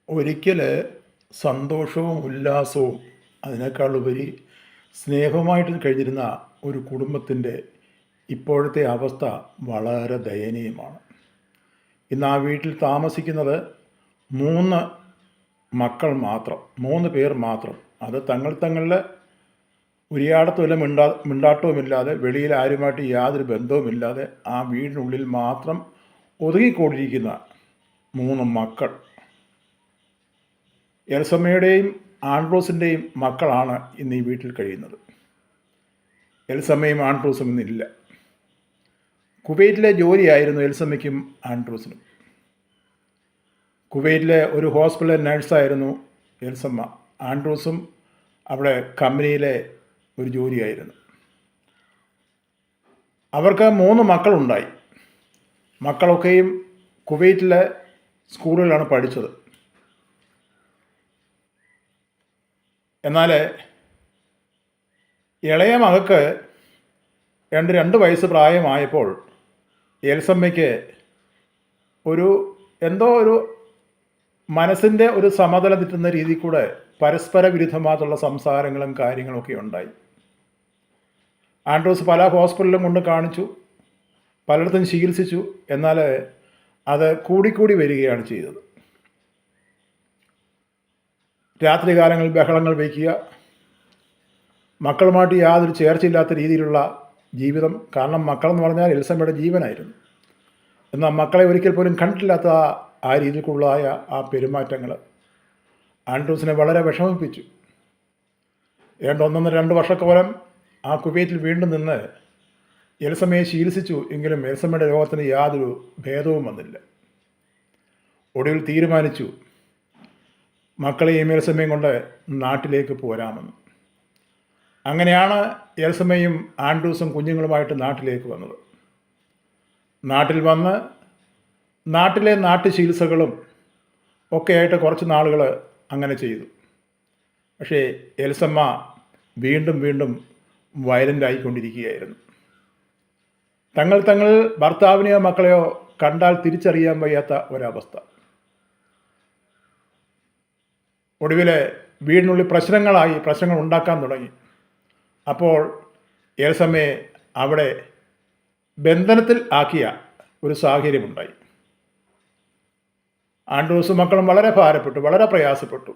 ഒരിക്കൽ സന്തോഷവും ഉല്ലാസവും അതിനേക്കാളുപരി സ്നേഹവുമായിട്ട് കഴിഞ്ഞിരുന്ന ഒരു കുടുംബത്തിൻ്റെ ഇപ്പോഴത്തെ അവസ്ഥ വളരെ ദയനീയമാണ്. ഇന്ന് ആ വീട്ടിൽ താമസിക്കുന്നത് 3 മക്കൾ മാത്രം, 3 പേർ മാത്രം. അത് തങ്ങളുടെ ഉരിയാടത്തുമില്ല, മിണ്ടാട്ടവുമില്ലാതെ, വെളിയിൽ ആരുമായിട്ട് യാതൊരു ബന്ധവുമില്ലാതെ ആ വീടിനുള്ളിൽ മാത്രം ഒതുങ്ങിക്കൂടിയിരിക്കുന്ന 3 മക്കൾ. എൽസമ്മയുടെയും ആൻഡ്രൂസിൻ്റെയും മക്കളാണ് ഇന്ന് ഈ വീട്ടിൽ കഴിയുന്നത്. എൽസമ്മയും ആൻഡ്രൂസും ഇന്നില്ല. കുവൈറ്റിലെ ജോലിയായിരുന്നു എൽസമ്മയ്ക്കും ആൻഡ്രൂസിനും. കുവൈറ്റിലെ ഒരു ഹോസ്പിറ്റലിലെ നഴ്സായിരുന്നു എൽസമ്മ. ആൻഡ്രൂസും അവിടെ കമ്പനിയിലെ ഒരു ജോലിയായിരുന്നു. അവർക്ക് 3 മക്കളുണ്ടായി. മക്കളൊക്കെയും കുവൈറ്റിലെ സ്കൂളുകളിലാണ് പഠിച്ചത്. എന്നാൽ ഇളയ മകൾക്ക് 2 വയസ്സ് പ്രായമായപ്പോൾ എൽസമ്മയ്ക്ക് എന്തോ ഒരു മനസ്സിൻ്റെ ഒരു സമതലം തെറ്റുന്ന രീതിയിൽ കൂടെ പരസ്പര വിരുദ്ധമായിട്ടുള്ള സംസാരങ്ങളും കാര്യങ്ങളൊക്കെ ഉണ്ടായി. ആൻഡ്രൂസ് പല ഹോസ്പിറ്റലിലും കൊണ്ട് കാണിച്ചു, പലയിടത്തും ചികിത്സിച്ചു. എന്നാൽ അത് കൂടിക്കൂടി വരികയാണ് ചെയ്തത്. രാത്രികാലങ്ങളിൽ ബഹളങ്ങൾ വയ്ക്കുക, മക്കളുമായിട്ട് യാതൊരു ചേർച്ചയില്ലാത്ത രീതിയിലുള്ള ജീവിതം. കാരണം മക്കളെന്ന് പറഞ്ഞാൽ എൽസമ്മയുടെ ജീവനായിരുന്നു. എന്നാൽ മക്കളെ ഒരിക്കൽ പോലും കണ്ടിട്ടില്ലാത്ത ആ രീതിക്കുള്ളതായ ആ പെരുമാറ്റങ്ങൾ ആൻഡ്രൂസിനെ വളരെ വിഷമിപ്പിച്ചു. 1.5-2 വർഷക്കാലം ആ കുവൈറ്റിൽ വീണ്ടും നിന്ന് എൽസമ്മയെ ചികിത്സിച്ചു. എങ്കിലും എൽസമ്മയുടെ രോഗത്തിന് യാതൊരു ഭേദവും വന്നില്ല. ഒടുവിൽ തീരുമാനിച്ചു മക്കളെയും എൽസമ്മയും കൊണ്ട് നാട്ടിലേക്ക് പോരാമെന്ന്. അങ്ങനെയാണ് എൽസമ്മയും ആൻഡ്രൂസും കുഞ്ഞുങ്ങളുമായിട്ട് നാട്ടിലേക്ക് വന്നത്. നാട്ടിൽ വന്ന് നാട്ടിലെ നാട്ടു ചികിത്സകളും ഒക്കെ ആയിട്ട് കുറച്ച് നാളുകൾ അങ്ങനെ ചെയ്തു. പക്ഷേ എൽസമ്മ വീണ്ടും വീണ്ടും വയലൻ്റ് ആയിക്കൊണ്ടിരിക്കുകയായിരുന്നു. തങ്ങൾ ഭർത്താവിനെയോ മക്കളെയോ കണ്ടാൽ തിരിച്ചറിയാൻ വയ്യാത്ത ഒരവസ്ഥ. ഒടുവിൽ വീടിനുള്ളിൽ പ്രശ്നങ്ങൾ ഉണ്ടാക്കാൻ തുടങ്ങി. അപ്പോൾ എൽസമ്മയെ അവിടെ ബന്ധനത്തിൽ ആക്കിയ ഒരു സാഹചര്യമുണ്ടായി. ആൻഡ്രൂസും മക്കളും വളരെ ഭാരപ്പെട്ടു, വളരെ പ്രയാസപ്പെട്ടു.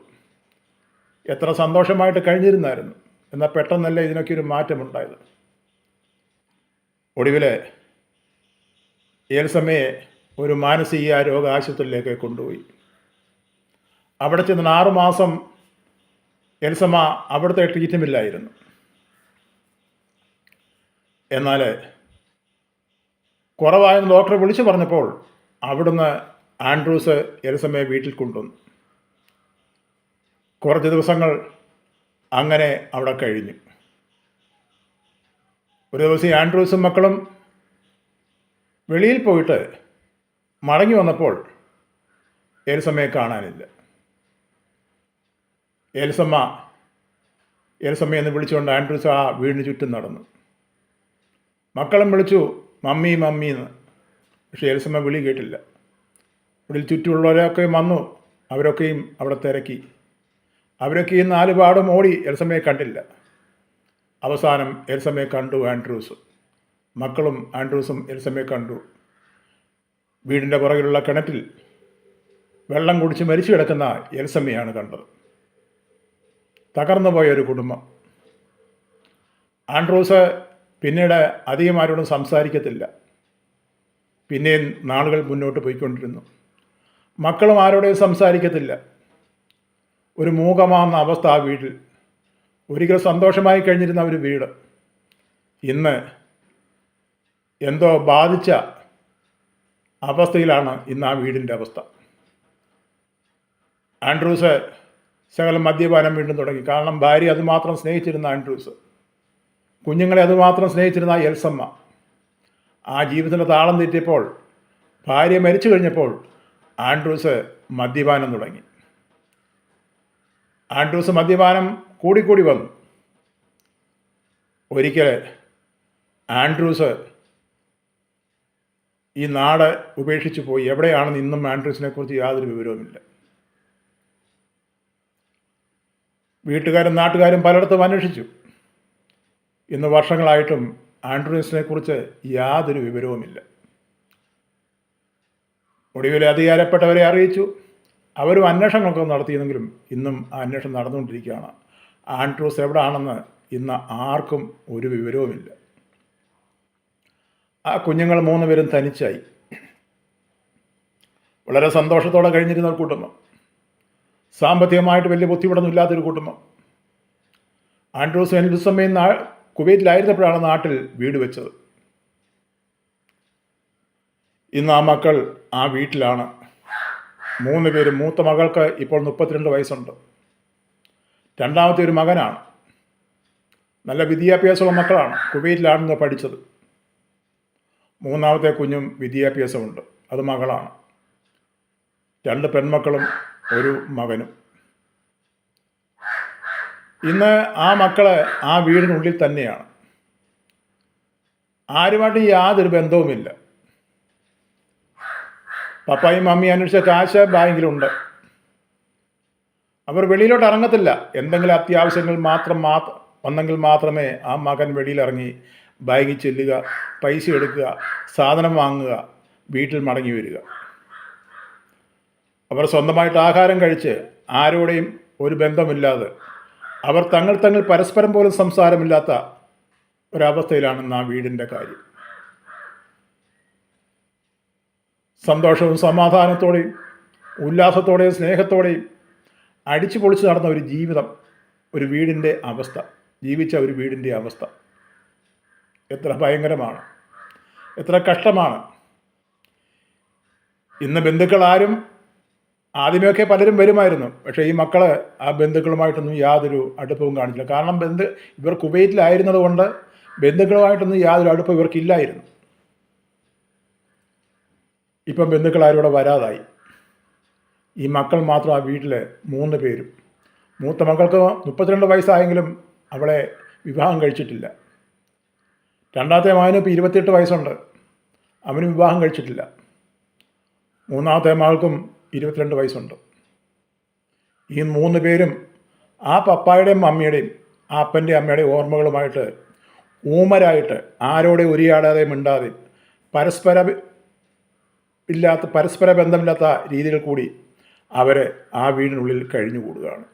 എത്ര സന്തോഷമായിട്ട് കഴിഞ്ഞിരുന്നായിരുന്നു. എന്നാൽ പെട്ടെന്നല്ല ഇതിനൊക്കെ ഒരു മാറ്റമുണ്ടായത്. ഒടുവിൽ എൽസമ്മയെ ഒരു മാനസിക രോഗ ആശുപത്രിയിലേക്ക് കൊണ്ടുപോയി. അവിടെ ചെന്ന് 6 മാസം എൽസമ്മ അവിടുത്തെ ട്രീറ്റ്മെൻറ്റിലായിരുന്നു. എന്നാൽ കുറവായെന്ന് ഡോക്ടർ വിളിച്ചു പറഞ്ഞപ്പോൾ അവിടുന്ന് ആൻഡ്രൂസ് എൽസമ്മയെ വീട്ടിൽ കൊണ്ടുവന്നു. കുറച്ച് ദിവസങ്ങൾ അങ്ങനെ അവിടെ കഴിഞ്ഞു. ഒരു ദിവസം ആൻഡ്രൂസും മക്കളും വെളിയിൽ പോയിട്ട് മടങ്ങി വന്നപ്പോൾ എൽസമ്മയെ കാണാനില്ല. എൽസമ്മയെന്ന് വിളിച്ചുകൊണ്ട് ആൻഡ്രൂസ് ആ വീടിന് ചുറ്റും നടന്നു. മക്കളും വിളിച്ചു മമ്മി മമ്മി എന്ന്. പക്ഷേ എൽസമ്മ വിളി കേട്ടില്ല. ഇവിടെ ചുറ്റുമുള്ളവരൊക്കെ വന്നു. അവരൊക്കെയും അവിടെ തിരക്കി. അവരൊക്കെ ഈ 4 പാടും ഓടി. എൽസമ്മയെ കണ്ടില്ല. അവസാനം എൽസമ്മയെ കണ്ടു ആൻഡ്രൂസ്. മക്കളും ആൻഡ്രൂസും എൽസമ്മയെ കണ്ടു. വീടിൻ്റെ പുറകിലുള്ള കിണറ്റിൽ വെള്ളം കുടിച്ച് മരിച്ചു കിടക്കുന്ന എൽസമ്മയാണ് കണ്ടത്. തകർന്നു പോയ ഒരു കുടുംബം. ആൻഡ്രൂസ് പിന്നീട് അധികം ആരോടും സംസാരിക്കത്തില്ല. പിന്നെയും നാളുകൾ മുന്നോട്ട് പോയിക്കൊണ്ടിരുന്നു. മക്കളും ആരോടും സംസാരിക്കത്തില്ല. ഒരു മൂകമാകുന്ന അവസ്ഥ ആ വീട്ടിൽ. ഒരിക്കൽ സന്തോഷമായി കഴിഞ്ഞിരുന്ന ഒരു വീട് ഇന്ന് എന്തോ ബാധിച്ച അവസ്ഥയിലാണ് ഇന്ന് ആ വീടിൻ്റെ അവസ്ഥ. ആൻഡ്രൂസ് ശകലം മദ്യപാനം വീണ്ടും തുടങ്ങി. കാരണം ഭാര്യ അതുമാത്രം സ്നേഹിച്ചിരുന്ന ആൻഡ്രൂസ്, കുഞ്ഞുങ്ങളെ അതുമാത്രം സ്നേഹിച്ചിരുന്ന എൽസമ്മ ആ ജീവിതത്തിൻ്റെ താളം തെറ്റിയപ്പോൾ, ഭാര്യ മരിച്ചു കഴിഞ്ഞപ്പോൾ ആൻഡ്രൂസ് മദ്യപാനം തുടങ്ങി. ആൻഡ്രൂസ് മദ്യപാനം കൂടിക്കൂടി വന്നു. ഒരിക്കൽ ആൻഡ്രൂസ് ഈ നാട് ഉപേക്ഷിച്ചു പോയി. എവിടെയാണെന്ന് ഇന്നും ആൻഡ്രൂസിനെ കുറിച്ച് യാതൊരു വിവരവുമില്ല. വീട്ടുകാരും നാട്ടുകാരും പലയിടത്തും അന്വേഷിച്ചു. ഇന്ന് വർഷങ്ങളായിട്ടും ആൻഡ്രൂസിനെ കുറിച്ച് യാതൊരു വിവരവുമില്ല. ഒടുവിൽ അധികാരപ്പെട്ടവരെ അറിയിച്ചു. അവരും അന്വേഷണങ്ങളൊക്കെ നടത്തിയെങ്കിലും ഇന്നും ആ അന്വേഷണം നടന്നുകൊണ്ടിരിക്കുകയാണ്. ആൻഡ്രൂസ് എവിടെയാണെന്ന് ഇന്ന് ആർക്കും ഒരു വിവരവുമില്ല. ആ കുഞ്ഞുങ്ങൾ 3 പേരും തനിച്ചായി. വളരെ സന്തോഷത്തോടെ കഴിഞ്ഞിരുന്ന ഒരു കുടുംബം, സാമ്പത്തികമായിട്ട് വലിയ ബുദ്ധിമുട്ടൊന്നും ഇല്ലാത്തൊരു കുടുംബം. ആൻഡ്രൂസ് എൽസമ്മയും കുവൈറ്റിലായിരുന്നപ്പോഴാണ് നാട്ടിൽ വീട് വെച്ചത്. ഇന്ന് ആ മക്കൾ ആ വീട്ടിലാണ്. 3 പേരും. മൂത്ത മകൾക്ക് ഇപ്പോൾ 32 വയസ്സുണ്ട്. രണ്ടാമത്തെ ഒരു മകനാണ്. നല്ല വിദ്യാഭ്യാസമുള്ള മക്കളാണ്. കുവൈറ്റിലാണെന്ന് പഠിച്ചത്. മൂന്നാമത്തെ കുഞ്ഞും വിദ്യാഭ്യാസമുണ്ട്. അത് മകളാണ്. 2 പെൺമക്കളും ഒരു മകനും. ഇന്ന് ആ മക്കള് ആ വീടിനുള്ളിൽ തന്നെയാണ്. ആരുമായിട്ടും യാതൊരു ബന്ധവുമില്ല. പപ്പായും മമ്മിയും അന്വേഷിച്ച കാശ് ബാങ്കിലുണ്ട്. അവർ വെളിയിലോട്ട് ഇറങ്ങത്തില്ല. എന്തെങ്കിലും അത്യാവശ്യങ്ങൾ വന്നെങ്കിൽ മാത്രമേ ആ മകൻ വെളിയിലിറങ്ങി ബാങ്കിൽ ചെല്ലുക, പൈസ എടുക്കുക, സാധനം വാങ്ങുക, വീട്ടിൽ മടങ്ങി വരിക. അവർ സ്വന്തമായിട്ട് ആഹാരം കഴിച്ച് ആരോടെയും ഒരു ബന്ധമില്ലാതെ, അവർ തങ്ങൾ പരസ്പരം പോലും സംസാരമില്ലാത്ത ഒരവസ്ഥയിലാണ് ഇന്ന് ആ വീടിൻ്റെ കാര്യം. സന്തോഷവും സമാധാനത്തോടെയും ഉല്ലാസത്തോടെയും സ്നേഹത്തോടെയും അടിച്ചു പൊളിച്ച് നടന്ന ഒരു ജീവിതം, ഒരു വീടിൻ്റെ അവസ്ഥ, ജീവിച്ച ഒരു വീടിൻ്റെ അവസ്ഥ എത്ര ഭയങ്കരമാണ്, എത്ര കഷ്ടമാണ്. ഇന്ന് ബന്ധുക്കളാരും, ആദ്യമൊക്കെ പലരും വരുമായിരുന്നു. പക്ഷേ ഈ മക്കള് ആ ബന്ധുക്കളുമായിട്ടൊന്നും യാതൊരു അടുപ്പവും കാണിച്ചില്ല. കാരണം ഇവർ കുവൈറ്റിലായിരുന്നത് കൊണ്ട് ബന്ധുക്കളുമായിട്ടൊന്നും യാതൊരു അടുപ്പം ഇവർക്കില്ലായിരുന്നു. ഇപ്പം ബന്ധുക്കളാരും ഇവിടെ വരാതായി. ഈ മക്കൾ മാത്രം ആ വീട്ടിലെ 3 പേരും. മൂത്ത മക്കൾക്ക് 32 വയസ്സായെങ്കിലും അവളെ വിവാഹം കഴിച്ചിട്ടില്ല. രണ്ടാമത്തെ മകന് ഇപ്പോൾ 28 വയസ്സുണ്ട്. അവന് വിവാഹം കഴിച്ചിട്ടില്ല. മൂന്നാമത്തെ മകൾക്കും 22 വയസ്സുണ്ട്. ഈ 3 പേരും ആ പപ്പായുടെയും മമ്മിയുടെയും ആ അപ്പൻ്റെയും അമ്മയുടെയും ഓർമ്മകളുമായിട്ട് ഊമരായിട്ട്, ആരോടെ ഉരിയാടാതെ മിണ്ടാതെ, പരസ്പര ബന്ധമില്ലാത്ത രീതിയിൽ കൂടി അവർ ആ വീടിനുള്ളിൽ കഴിഞ്ഞുകൂടുകയാണ്.